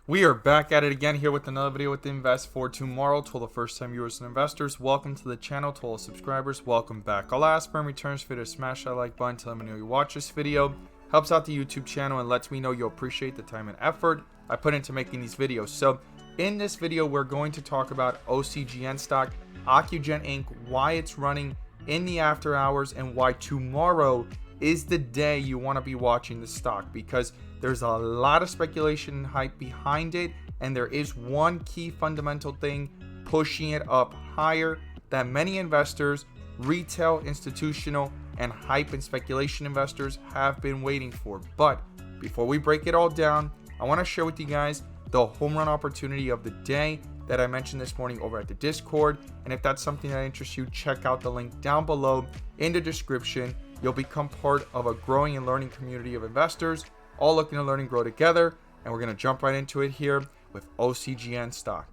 We are back at it again here with another video with Invest for Tomorrow. To all the first time viewers and investors, welcome to the channel. To all subscribers, welcome back. I'll ask for in returns for you to smash that like button to let me know you watch this video. Helps out the YouTube channel and lets me know you appreciate the time and effort I put into making these videos. So in this video, we're going to talk about OCGN stock, Ocugen Inc., why it's running in the after hours, and why tomorrow is the day you want to be watching the stock, because there's a lot of speculation and hype behind it, and there is one key fundamental thing pushing it up higher that many investors, retail, institutional, and hype and speculation investors have been waiting for. But before we break it all down, I want to share with you guys the home run opportunity of the day that I mentioned this morning over at the Discord. And if that's something that interests you, check out the link down below in the description. You'll become part of a growing and learning community of investors, all looking to learn and grow together. And we're going to jump right into it here with OCGN stock.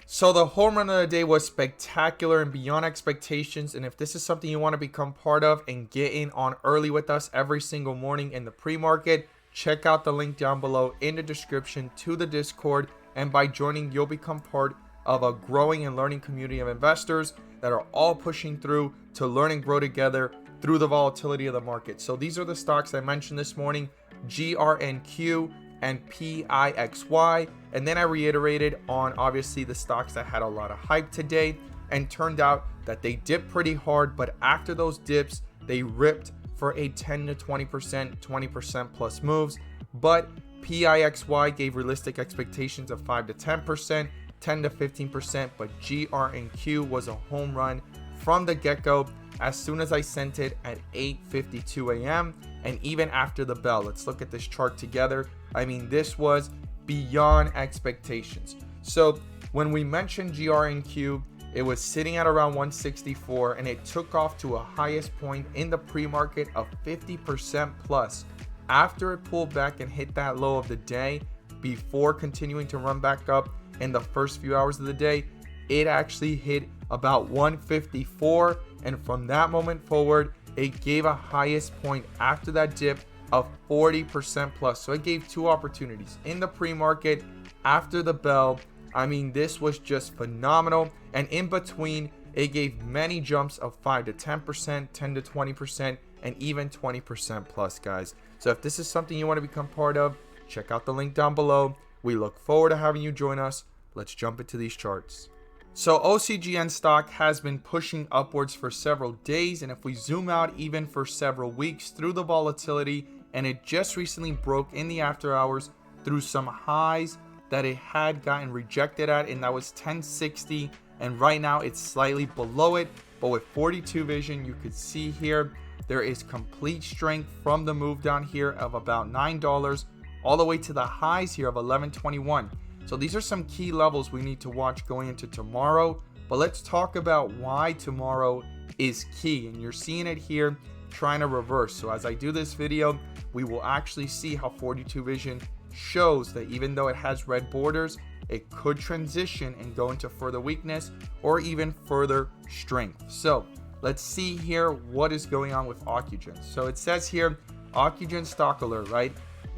So the home run of the day was spectacular and beyond expectations. And if this is something you want to become part of and get in on early with us every single morning in the pre-market, check out the link down below in the description to the Discord. And by joining, you'll become part of a growing and learning community of investors that are all pushing through to learn and grow together through the volatility of the market. So these are the stocks I mentioned this morning: GRNQ and PIXY. And then I reiterated on obviously the stocks that had a lot of hype today, and turned out that they dipped pretty hard, but after those dips they ripped for a 10 to 20% plus moves. But PIXY gave realistic expectations of 5 to 10%, 10 to 15%, but GRNQ was a home run from the get-go as soon as I sent it at 8:52 a.m. and even after the bell. Let's look at this chart together. I mean, this was beyond expectations. So when we mentioned GRNQ, it was sitting at around 164, and it took off to a highest point in the pre-market of 50% plus. After it pulled back and hit that low of the day, before continuing to run back up in the first few hours of the day, it actually hit about 154, and from that moment forward, it gave a highest point after that dip of 40% plus. So it gave two opportunities in the pre-market, after the bell. I mean, this was just phenomenal. And in between, it gave many jumps of 5 to 10%, 10 to 20%, and even 20% plus, guys. So if this is something you want to become part of, check out the link down below. We look forward to having you join us. Let's jump into these charts. So OCGN stock has been pushing upwards for several days, and if we zoom out even for several weeks through the volatility, and it just recently broke in the after hours through some highs that it had gotten rejected at, and that was 1060, and right now it's slightly below it. But with 42 vision, you could see here there is complete strength from the move down here of about $9 all the way to the highs here of 1121. So these are some key levels we need to watch going into tomorrow. But let's talk about why tomorrow is key, and you're seeing it here trying to reverse. So as I do this video, we will actually see how 42 vision shows that even though it has red borders, it could transition and go into further weakness or even further strength. So let's see here what is going on with Ocugen. So it says here, Ocugen stock alert, right?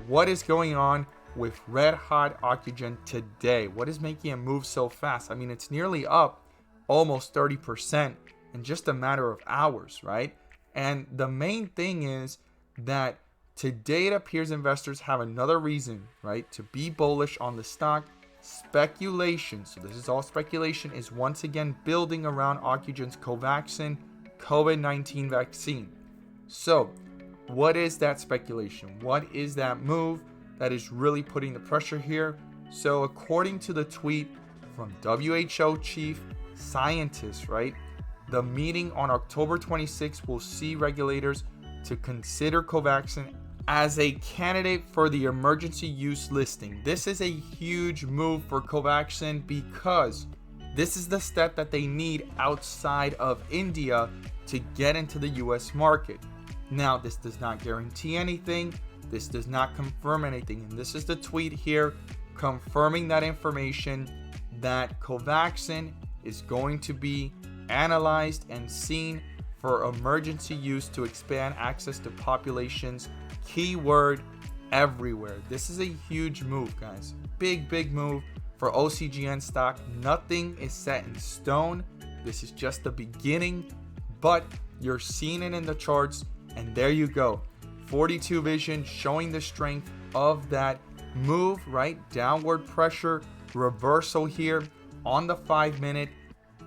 What is going on with red hot Ocugen today? What is making it move so fast? I mean, it's nearly up almost 30% in just a matter of hours, right? And the main thing is that today it appears investors have another reason, right, to be bullish on the stock. Speculation, so this is all speculation, is once again building around Ocugen's Covaxin COVID-19 vaccine. So what is that speculation? What is that move that is really putting the pressure here? So according to the tweet from WHO chief scientist, right, the meeting on October 26 will see regulators to consider Covaxin as a candidate for the emergency use listing. This is a huge move for Covaxin because this is the step that they need outside of India to get into the US market. Now, this does not guarantee anything. This does not confirm anything. And this is the tweet here confirming that information, that Covaxin is going to be analyzed and seen for emergency use to expand access to populations, keyword everywhere. This is a huge move, guys. Big move for OCGN stock. Nothing is set in stone. This is just the beginning, but you're seeing it in the charts, and there you go. 42 Vision showing the strength of that move, right? Downward pressure, reversal here on the 5-minute.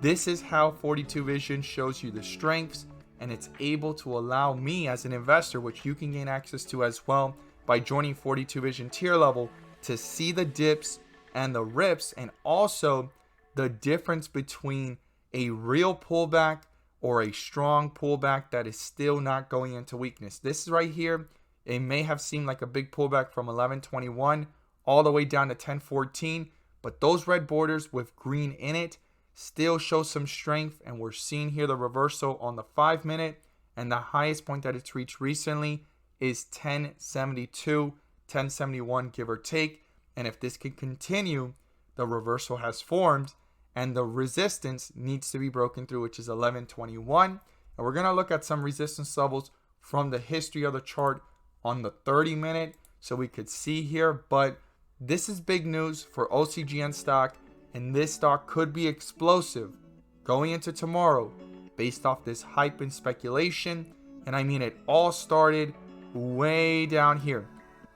This is how 42 Vision shows you the strengths, and it's able to allow me as an investor, which you can gain access to as well by joining 42 Vision tier level, to see the dips and the rips, and also the difference between a real pullback or a strong pullback that is still not going into weakness. This is right here. It may have seemed like a big pullback from 11.21 all the way down to 10.14, but those red borders with green in it still show some strength, and we're seeing here the reversal on the 5-minute, and the highest point that it's reached recently is 10.72, 10.71 give or take. And if this can continue, the reversal has formed and the resistance needs to be broken through, which is 11.21. And we're going to look at some resistance levels from the history of the chart on the 30-minute so we could see here. But this is big news for OCGN stock, and this stock could be explosive going into tomorrow based off this hype and speculation. And I mean, it all started way down here.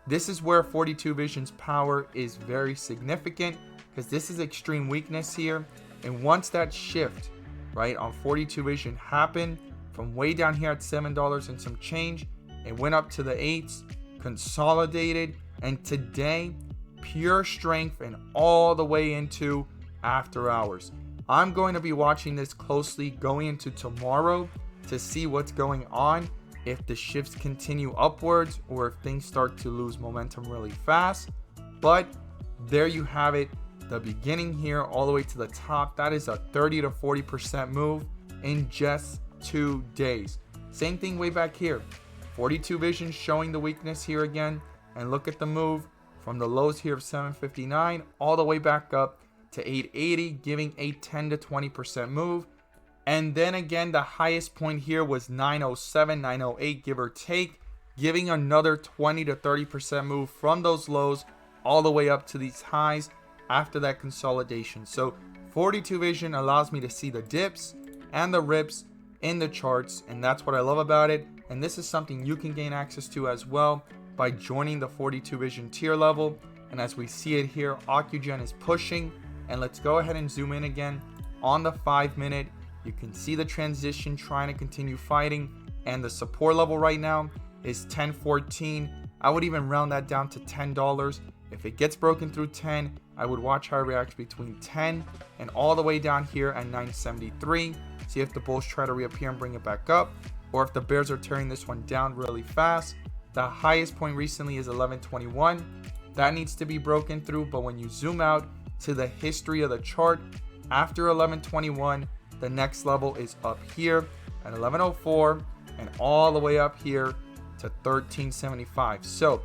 This is where 42 Vision's power is very significant, because this is extreme weakness here. And once that shift, right, on 42 Vision happened from way down here at $7 and some change, it went up to the 8s, consolidated, and today, pure strength and all the way into after hours. I'm going to be watching this closely going into tomorrow to see what's going on, if the shifts continue upwards or if things start to lose momentum really fast. But there you have it, the beginning here all the way to the top. That is a 30 to 40% move in just 2 days. Same thing way back here. 42 Vision showing the weakness here again, and look at the move from the lows here of 759 all the way back up to 880, giving a 10 to 20% move. And then again, the highest point here was 907, 908 give or take, giving another 20 to 30% move from those lows all the way up to these highs after that consolidation. So 42 Vision allows me to see the dips and the rips in the charts, and that's what I love about it. And this is something you can gain access to as well by joining the 42 Vision tier level. And as we see it here, OCGN is pushing, and let's go ahead and zoom in again on the 5-minute. You can see the transition trying to continue fighting, and the support level right now is 10.14. I would even round that down to $10. If it gets broken through 10, I would watch how it reacts between 10 and all the way down here at 973. See if the bulls try to reappear and bring it back up, or if the bears are tearing this one down really fast. The highest point recently is 11.21. That needs to be broken through, but when you zoom out to the history of the chart, after 11.21, the next level is up here at 11.04 and all the way up here to 13.75. So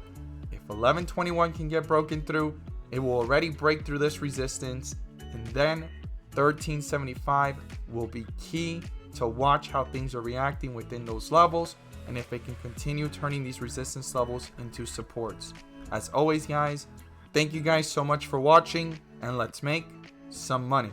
if 11.21 can get broken through, it will already break through this resistance, and then 13.75 will be key to watch how things are reacting within those levels, and if it can continue turning these resistance levels into supports. As always, guys, thank you guys so much for watching, and let's make some money.